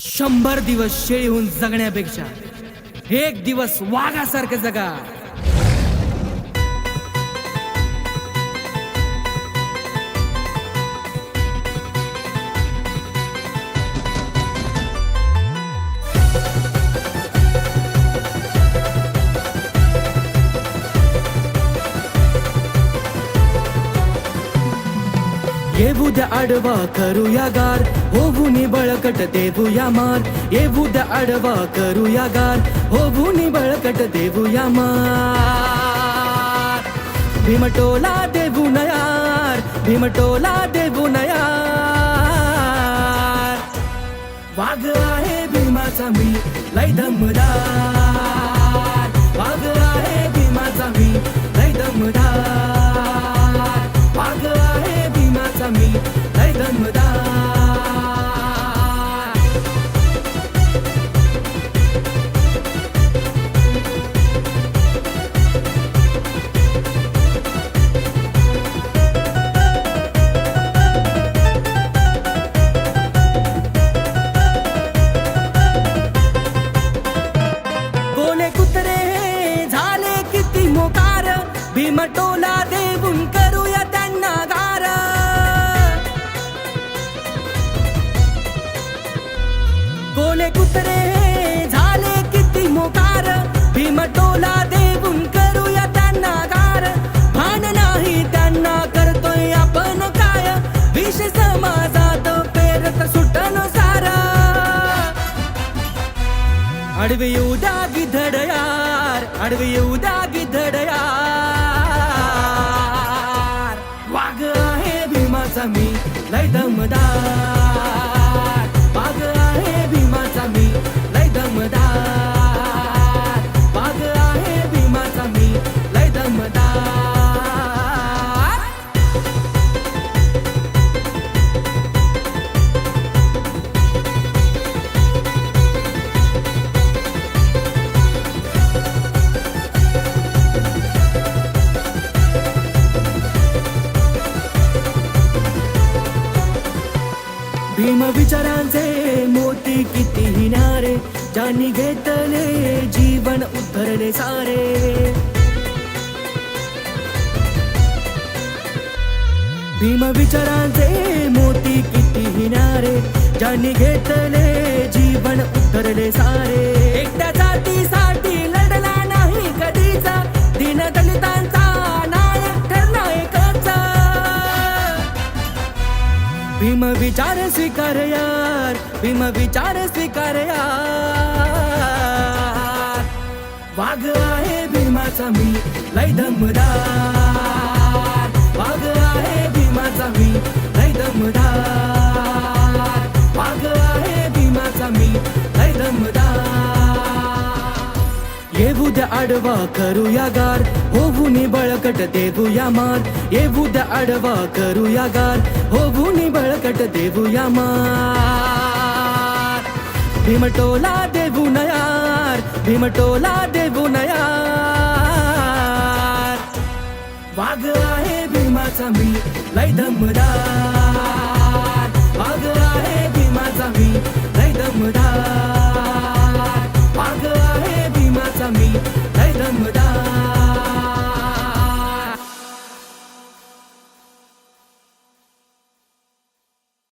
100 दिवस शेळीहून जगण्यापेक्षा एक दिवस वाघासारखं जगा. येऊ द्या आडवा करूया गार, होऊनी बळकट देऊया मार. येऊ द्या आडवा करूया गार, होऊनी बळकट देऊया मार. भीमटोला देऊ नयार, भीमटोला देऊ नयार. वाघ आहे भीमाचा मी लय दमदार, वाघ आहे भीमाचा मी लय दमदार. वाघ आहे भीमाचा मी लय दमदार. गोले कुत्रे झाले किती मोकार, भीमटोला देऊन करूया त्यांना गार. गोले कुत्रे झाले किती मोकार, भीमटोला देऊन करूया त्यांना गार. भान नाही त्यांना करतोय आपण काय, विष समाजात पेरत सुटन सारा. आडवे येऊ द्या गिधड यार, आडवे येऊ द्या गिधड यार. वाघ आहे भीमाचा मी लय दमदार, वाघ आहे भीमाचा मी लय दमदार. वाघ आहे भीमाचा मी लय दमदार. भीम विचारांचे मोती किती हिनारे, ज्यांनी घेतले जीवन उद्धरले सारे. भीम विचारांचे मोती किती हिनारे, ज्यांनी घेतले जीवन उद्धरले सारे. एकट्या जातीसाठी लढला नाही कधीच, दीनदलितांचा नायक ठरला एकच. भीम विचार स्वीकार यार, भीम विचार स्वीकार यार. वाघ आहे भीमाचा मी लय दमदार, वाघ आहे भीमाचा मी लय दमदार. वाघ आहे भीमाचा मी लय दमदार. येऊ द्या आडवा करूया गार, होऊनी बळकट देऊया मार. येऊ द्या आडवा करूया गार, होऊनी बळकट देऊया मार. भीमटोला देऊ नयार, भीमटोला देऊ नयार. वाघ आहे भीमाचा मी लय दमदार, वाघ आहे भीमाचा मी लय दमदार. वाघ आहे भीमाचा मी लय दमदार.